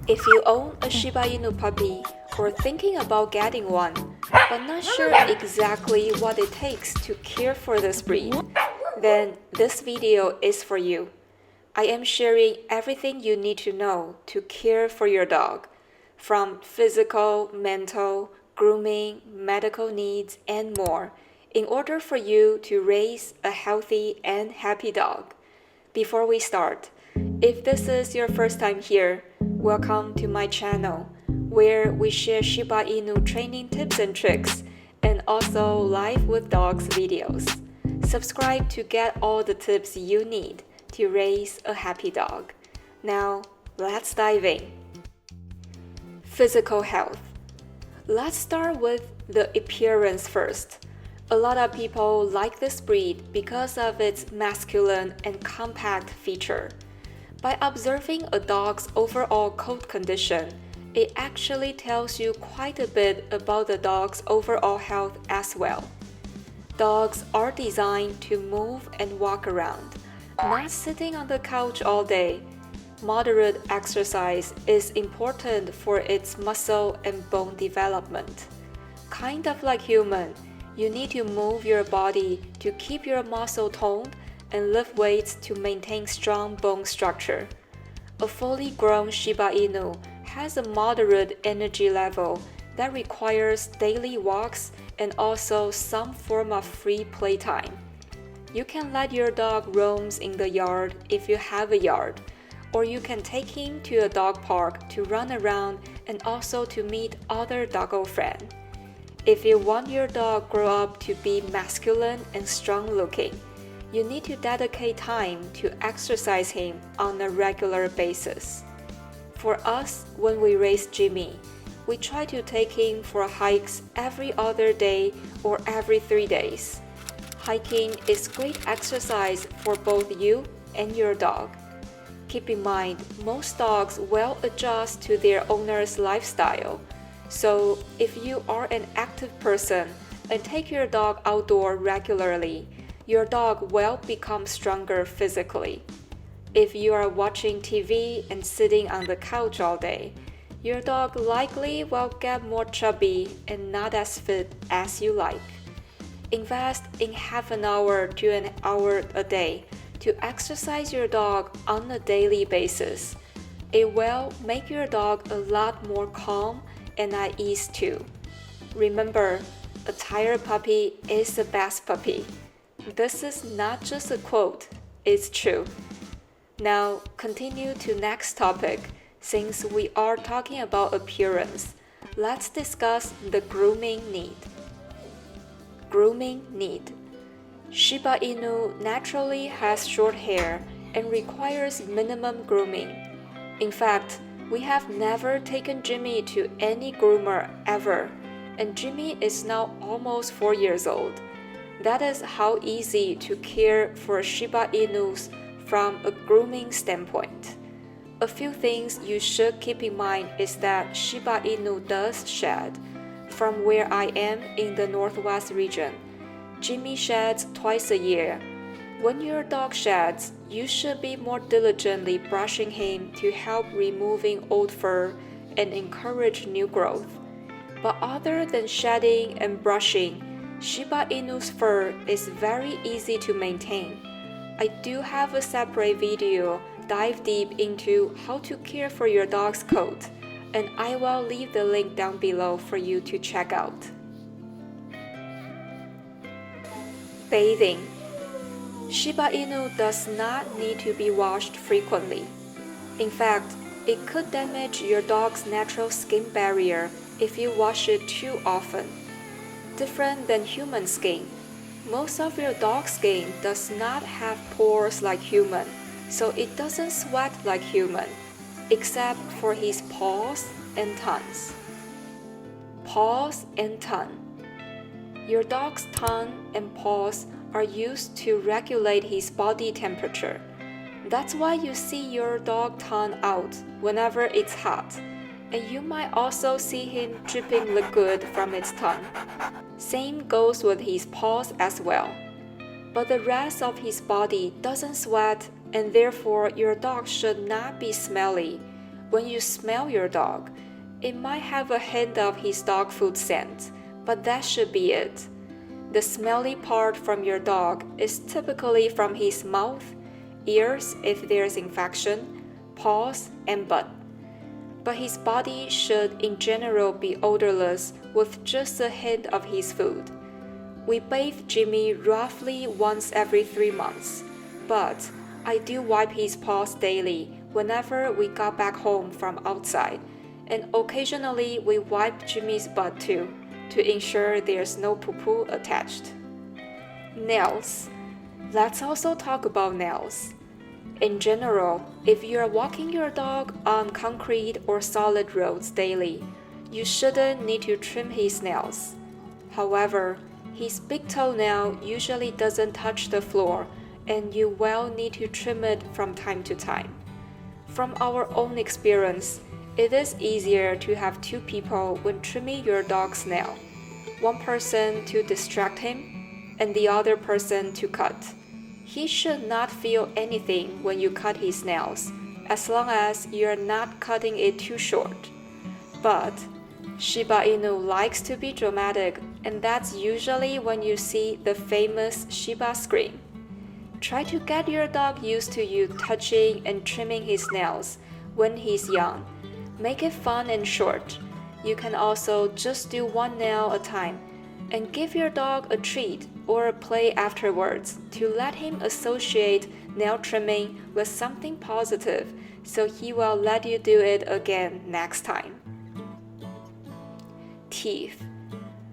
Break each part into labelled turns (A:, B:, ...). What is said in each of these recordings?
A: If you own a Shiba Inu puppy or thinking about getting one, but not sure exactly what it takes to care for this breed, then this video is for you. I am sharing everything you need to know to care for your dog, from physical, mental, grooming, medical needs, and more, in order for you to raise a healthy and happy dog. Before we start, if this is your first time here, welcome to my channel, where we share Shiba Inu training tips and tricks, and also live with dogs videos. Subscribe to get all the tips you need to raise a happy dog. Now, let's dive in. Physical health. Let's start with the appearance first. A lot of people like this breed because of its masculine and compact feature. By observing a dog's overall coat condition, it actually tells you quite a bit about the dog's overall health as well. Dogs are designed to move and walk around, not sitting on the couch all day. Moderate exercise is important for its muscle and bone development. Kind of like human, you need to move your body to keep your muscle toned and lift weights to maintain strong bone structure. A fully grown Shiba Inu has a moderate energy level that requires daily walks and also some form of free playtime. You can let your dog roam in the yard if you have a yard, or you can take him to a dog park to run around and also to meet other doggo friends. If you want your dog grow up to be masculine and strong looking, you need to dedicate time to exercise him on a regular basis. For us, when we raise Jimmy, we try to take him for hikes every other day or every 3 days. Hiking is great exercise for both you and your dog. Keep in mind, most dogs will adjust to their owner's lifestyle. So, if you are an active person and take your dog outdoor regularly, your dog will become stronger physically. If you are watching TV and sitting on the couch all day, your dog likely will get more chubby and not as fit as you like. Invest in half an hour to an hour a day to exercise your dog on a daily basis. It will make your dog a lot more calm and at ease too. Remember, a tired puppy is the best puppy. This is not just a quote, it's true. Now, continue to next topic. Since we are talking about appearance, let's discuss the grooming need. Grooming need. Shiba Inu naturally has short hair and requires minimum grooming. In fact, we have never taken Jimmy to any groomer ever, and Jimmy is now almost 4 years old. That is how easy to care for Shiba Inus from a grooming standpoint. A few things you should keep in mind is that Shiba Inu does shed. From where I am in the Northwest region, Jimmy sheds twice a year. When your dog sheds, you should be more diligently brushing him to help removing old fur and encourage new growth. But other than shedding and brushing, Shiba Inu's fur is very easy to maintain. I do have a separate video dive deep into how to care for your dog's coat, and I will leave the link down below for you to check out. Bathing. Shiba Inu does not need to be washed frequently. In fact, it could damage your dog's natural skin barrier if you wash it too often. Different than human skin, most of your dog's skin does not have pores like human, so it doesn't sweat like human, except for his paws and tongues. Paws and tongue. Your dog's tongue and paws are used to regulate his body temperature. That's why you see your dog tongue out whenever it's hot, and you might also see him dripping liquid from its tongue. Same goes with his paws as well. But the rest of his body doesn't sweat, and therefore your dog should not be smelly. When you smell your dog, it might have a hint of his dog food scent, but that should be it. The smelly part from your dog is typically from his mouth, ears if there's infection, paws, and butt. But his body should in general be odorless with just a hint of his food. We bathe Jimmy roughly once every 3 months, but I do wipe his paws daily whenever we got back home from outside, and occasionally we wipe Jimmy's butt too, to ensure there's no poo-poo attached. Nails. Let's also talk about nails. In general, if you're walking your dog on concrete or solid roads daily, you shouldn't need to trim his nails. However, his big toenail usually doesn't touch the floor, and you will need to trim it from time to time. From our own experience, it is easier to have 2 people when trimming your dog's nail. One person to distract him, and the other person to cut. He should not feel anything when you cut his nails, as long as you're not cutting it too short. But Shiba Inu likes to be dramatic, and that's usually when you see the famous Shiba scream. Try to get your dog used to you touching and trimming his nails when he's young. Make it fun and short. You can also just do 1 nail at a time and give your dog a treat or a play afterwards to let him associate nail trimming with something positive, so he will let you do it again next time. Teeth.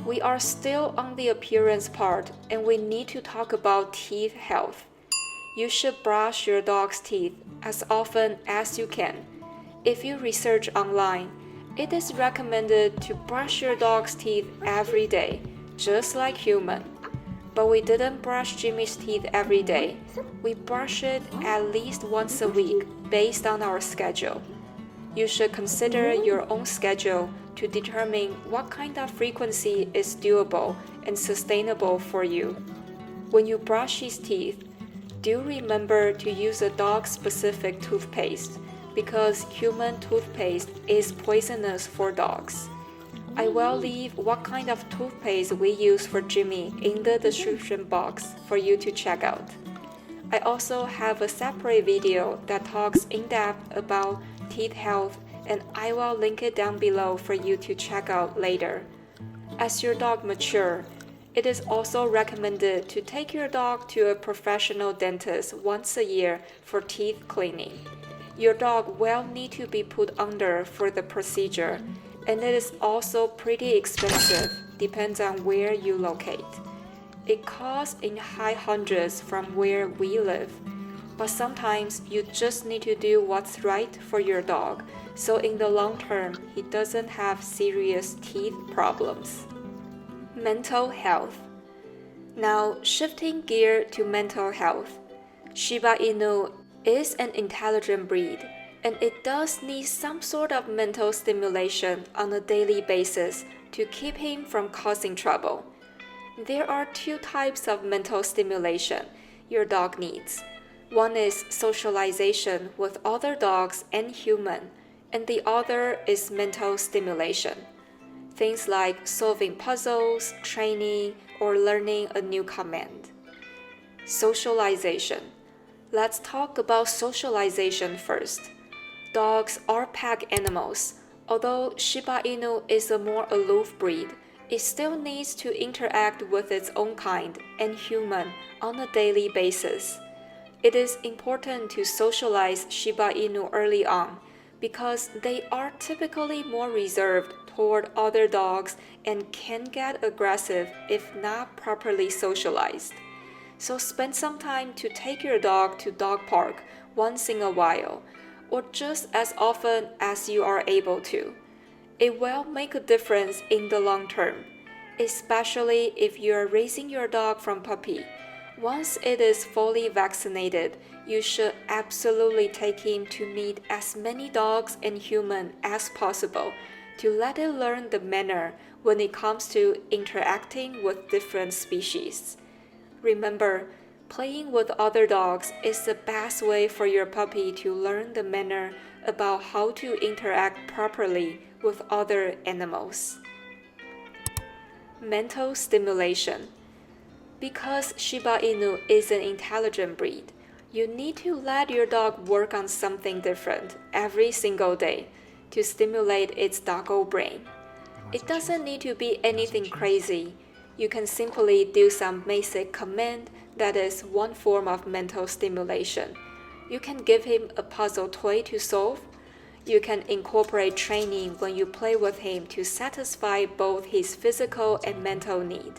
A: We are still on the appearance part, and we need to talk about teeth health. You should brush your dog's teeth as often as you can. If you research online, it is recommended to brush your dog's teeth every day, just like human. But we didn't brush Jimmy's teeth every day. We brush it at least once a week based on our schedule. You should consider your own schedule to determine what kind of frequency is doable and sustainable for you. When you brush his teeth, do remember to use a dog-specific toothpaste because human toothpaste is poisonous for dogs. I will leave what kind of toothpaste we use for Jimmy in the description box for you to check out. I also have a separate video that talks in depth about teeth health, and I will link it down below for you to check out later. As your dog matures, it is also recommended to take your dog to a professional dentist once a year for teeth cleaning. Your dog will need to be put under for the procedure, and it is also pretty expensive, depends on where you locate. It costs in high hundreds from where we live, but sometimes you just need to do what's right for your dog, so in the long term, he doesn't have serious teeth problems. Mental health. Now, shifting gear to mental health. Shiba Inu is an intelligent breed, and it does need some sort of mental stimulation on a daily basis to keep him from causing trouble. There are 2 types of mental stimulation your dog needs. One is socialization with other dogs and human, and the other is mental stimulation. Things like solving puzzles, training, or learning a new command. Socialization. Let's talk about socialization first. Dogs are pack animals. Although Shiba Inu is a more aloof breed, it still needs to interact with its own kind and human on a daily basis. It is important to socialize Shiba Inu early on because they are typically more reserved toward other dogs and can get aggressive if not properly socialized. So spend some time to take your dog to dog park once in a while, or just as often as you are able to. It will make a difference in the long term, especially if you are raising your dog from puppy. Once it is fully vaccinated, you should absolutely take him to meet as many dogs and humans as possible to let it learn the manner when it comes to interacting with different species. Remember, playing with other dogs is the best way for your puppy to learn the manner about how to interact properly with other animals. Mental stimulation. Because Shiba Inu is an intelligent breed, you need to let your dog work on something different every single day to stimulate its doggo brain. It doesn't need to be anything crazy. You can simply do some basic command that is one form of mental stimulation. You can give him a puzzle toy to solve. You can incorporate training when you play with him to satisfy both his physical and mental need.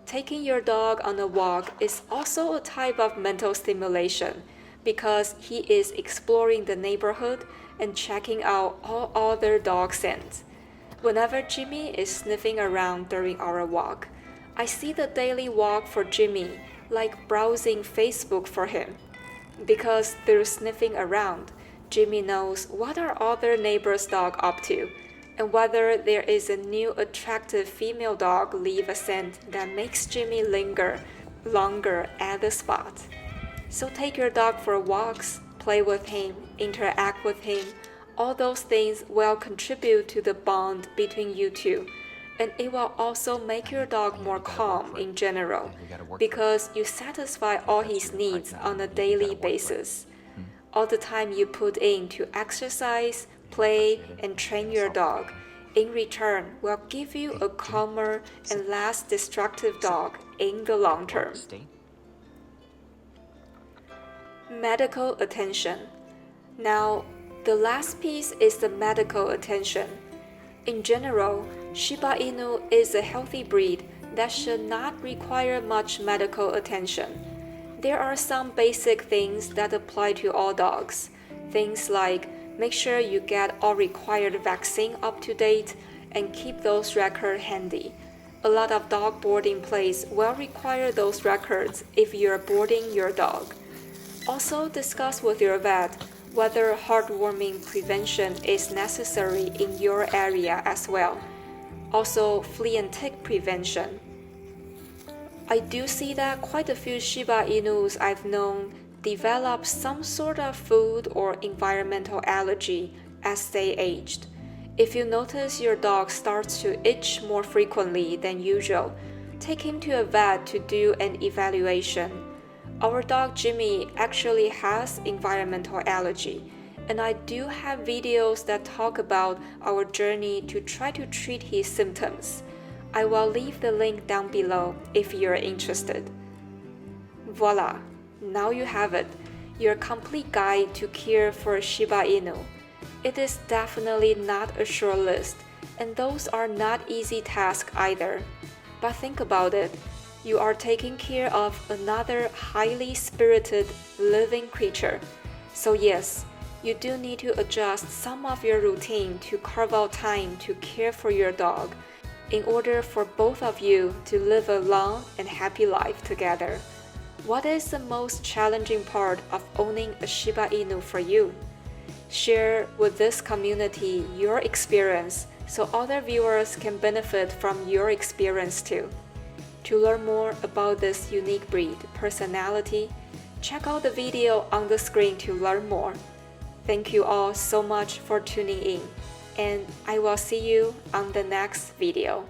A: Taking your dog on a walk is also a type of mental stimulation because he is exploring the neighborhood and checking out all other dog scents. Whenever Jimmy is sniffing around during our walk, I see the daily walk for Jimmy like browsing Facebook for him. Because through sniffing around, Jimmy knows what our other neighbor's dog up to, and whether there is a new attractive female dog leave a scent that makes Jimmy linger longer at the spot. So take your dog for walks, play with him, interact with him. All those things will contribute to the bond between you two, and it will also make your dog more calm in general because you satisfy all his needs on a daily basis. All the time you put in to exercise, play, and train your dog, in return will give you a calmer and less destructive dog in the long term. Medical attention. Now, the last piece is the medical attention. In general, Shiba Inu is a healthy breed that should not require much medical attention. There are some basic things that apply to all dogs. Things like make sure you get all required vaccine up to date and keep those records handy. A lot of dog boarding places will require those records if you're boarding your dog. Also discuss with your vet whether heartworming prevention is necessary in your area as well. Also, flea and tick prevention. I do see that quite a few Shiba Inus I've known develop some sort of food or environmental allergy as they aged. If you notice your dog starts to itch more frequently than usual, take him to a vet to do an evaluation. Our dog Jimmy actually has environmental allergy, and I do have videos that talk about our journey to try to treat his symptoms. I will leave the link down below if you're interested. Voila! Now you have it, your complete guide to care for a Shiba Inu. It is definitely not a short list, and those are not easy tasks either. But think about it. You are taking care of another highly spirited living creature. So yes, you do need to adjust some of your routine to carve out time to care for your dog in order for both of you to live a long and happy life together. What is the most challenging part of owning a Shiba Inu for you? Share with this community your experience so other viewers can benefit from your experience too. To learn more about this unique breed personality, check out the video on the screen to learn more. Thank you all so much for tuning in, and I will see you on the next video.